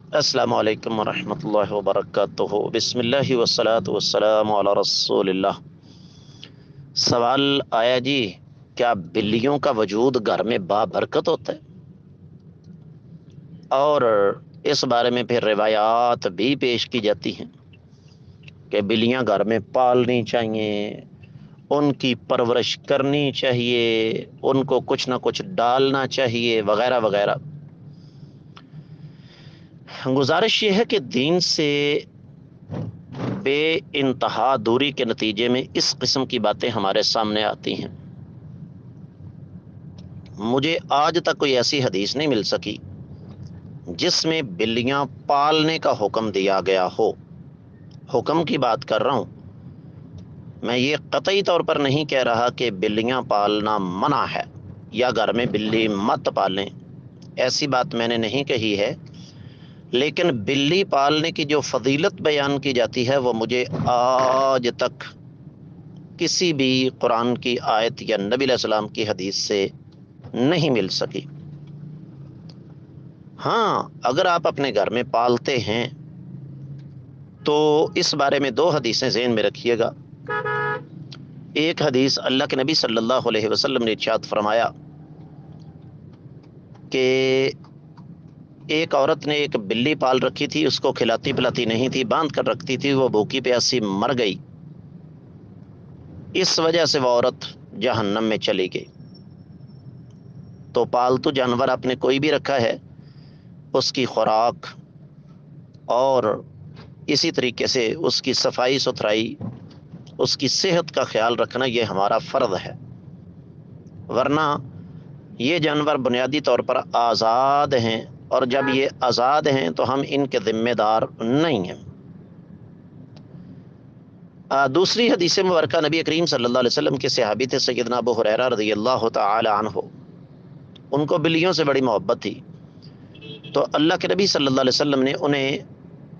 السلام علیکم ورحمۃ اللہ وبرکاتہ، بسم اللہ والصلاۃ والسلام علی رسول اللہ۔ سوال آیا جی، کیا بلیوں کا وجود گھر میں بابرکت ہوتا ہے؟ اور اس بارے میں پھر روایات بھی پیش کی جاتی ہیں کہ بلیاں گھر میں پالنی چاہیے، ان کی پرورش کرنی چاہیے، ان کو کچھ نہ کچھ ڈالنا چاہیے وغیرہ وغیرہ۔ گزارش یہ ہے کہ دین سے بے انتہا دوری کے نتیجے میں اس قسم کی باتیں ہمارے سامنے آتی ہیں۔ مجھے آج تک کوئی ایسی حدیث نہیں مل سکی جس میں بلیاں پالنے کا حکم دیا گیا ہو۔ حکم کی بات کر رہا ہوں، میں یہ قطعی طور پر نہیں کہہ رہا کہ بلیاں پالنا منع ہے یا گھر میں بلی مت پالیں، ایسی بات میں نے نہیں کہی ہے، لیکن بلی پالنے کی جو فضیلت بیان کی جاتی ہے وہ مجھے آج تک کسی بھی قرآن کی آیت یا نبی علیہ السلام کی حدیث سے نہیں مل سکی۔ ہاں، اگر آپ اپنے گھر میں پالتے ہیں تو اس بارے میں دو حدیثیں ذہن میں رکھیے گا۔ ایک حدیث اللہ کے نبی صلی اللہ علیہ وسلم نے ارشاد فرمایا کہ ایک عورت نے ایک بلی پال رکھی تھی، اس کو کھلاتی پلاتی نہیں تھی، باندھ کر رکھتی تھی، وہ بھوکی پیاسی مر گئی، اس وجہ سے وہ عورت جہنم میں چلی گئی۔ تو پالتو جانور آپ نے کوئی بھی رکھا ہے، اس کی خوراک اور اسی طریقے سے اس کی صفائی ستھرائی، اس کی صحت کا خیال رکھنا یہ ہمارا فرض ہے، ورنہ یہ جانور بنیادی طور پر آزاد ہیں، اور جب یہ آزاد ہیں تو ہم ان کے ذمہ دار نہیں ہیں۔ دوسری حدیث مبارکہ نبی کریم صلی اللہ علیہ وسلم کے صحابی تھے سیدنا ابو ہریرہ رضی اللہ تعالی عنہ، ان کو بلیوں سے بڑی محبت تھی، تو اللہ کے نبی صلی اللہ علیہ وسلم نے انہیں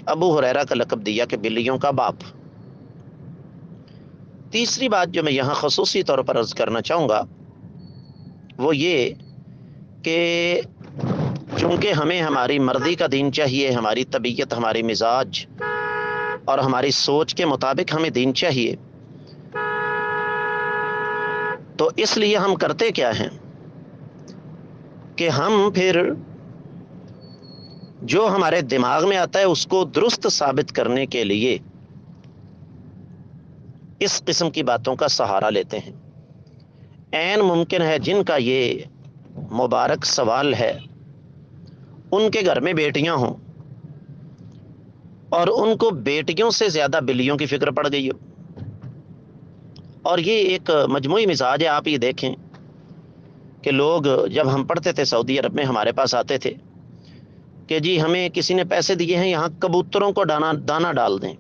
ابو ہریرہ کا لقب دیا کہ بلیوں کا باپ۔ تیسری بات جو میں یہاں خصوصی طور پر عرض کرنا چاہوں گا وہ یہ کہ چونکہ ہمیں ہماری مرضی کا دین چاہیے، ہماری طبیعت، ہماری مزاج اور ہماری سوچ کے مطابق ہمیں دین چاہیے، تو اس لیے ہم کرتے کیا ہیں کہ ہم پھر جو ہمارے دماغ میں آتا ہے اس کو درست ثابت کرنے کے لیے اس قسم کی باتوں کا سہارا لیتے ہیں۔ عین ممکن ہے جن کا یہ مبارک سوال ہے ان کے گھر میں بیٹیاں ہوں اور ان کو بیٹیوں سے زیادہ بلیوں کی فکر پڑ گئی ہو، اور یہ ایک مجموعی مزاج ہے۔ آپ یہ دیکھیں کہ لوگ جب ہم پڑھتے تھے سعودی عرب میں ہمارے پاس آتے تھے کہ جی ہمیں کسی نے پیسے دیے ہیں، یہاں کبوتروں کو دانا ڈال دیں۔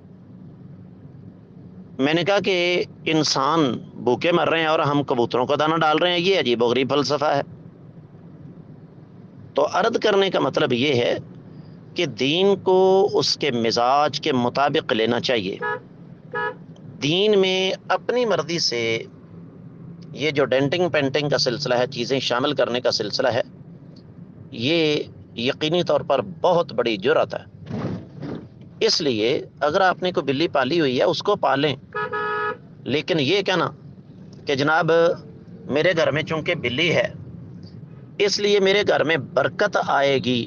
میں نے کہا کہ انسان بھوکے مر رہے ہیں اور ہم کبوتروں کو دانا ڈال رہے ہیں، یہ عجیب و غریب فلسفہ ہے۔ تو عرض کرنے کا مطلب یہ ہے کہ دین کو اس کے مزاج کے مطابق لینا چاہیے۔ دین میں اپنی مرضی سے یہ جو ڈینٹنگ پینٹنگ کا سلسلہ ہے، چیزیں شامل کرنے کا سلسلہ ہے، یہ یقینی طور پر بہت بڑی جرأت ہے۔ اس لیے اگر آپ نے کوئی بلی پالی ہوئی ہے اس کو پالیں، لیکن یہ کہنا کہ جناب میرے گھر میں چونکہ بلی ہے اس لیے میرے گھر میں برکت آئے گی،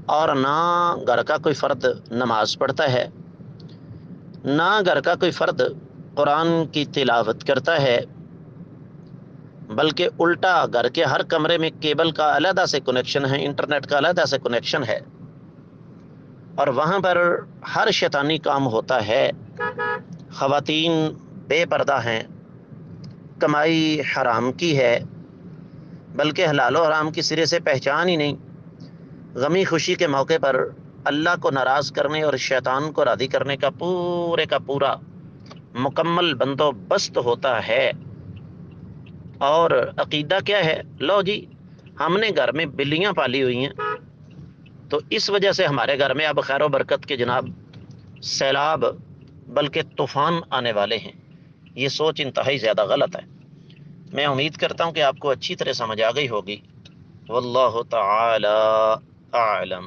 اور نہ گھر کا کوئی فرد نماز پڑھتا ہے، نہ گھر کا کوئی فرد قرآن کی تلاوت کرتا ہے، بلکہ الٹا گھر کے ہر کمرے میں کیبل کا علیحدہ سے کنیکشن ہے، انٹرنیٹ کا علیحدہ سے کنیکشن ہے، اور وہاں پر ہر شیطانی کام ہوتا ہے، خواتین بے پردہ ہیں، کمائی حرام کی ہے، بلکہ حلال و حرام کی سرے سے پہچان ہی نہیں، غمی خوشی کے موقع پر اللہ کو ناراض کرنے اور شیطان کو راضی کرنے کا پورے کا پورا مکمل بندوبست ہوتا ہے۔ اور عقیدہ کیا ہے؟ لو جی ہم نے گھر میں بلیاں پالی ہوئی ہیں تو اس وجہ سے ہمارے گھر میں اب خیر و برکت کے جناب سیلاب بلکہ طوفان آنے والے ہیں۔ یہ سوچ انتہائی زیادہ غلط ہے۔ میں امید کرتا ہوں کہ آپ کو اچھی طرح سمجھ آ گئی ہوگی۔ واللہ تعالی اعلم۔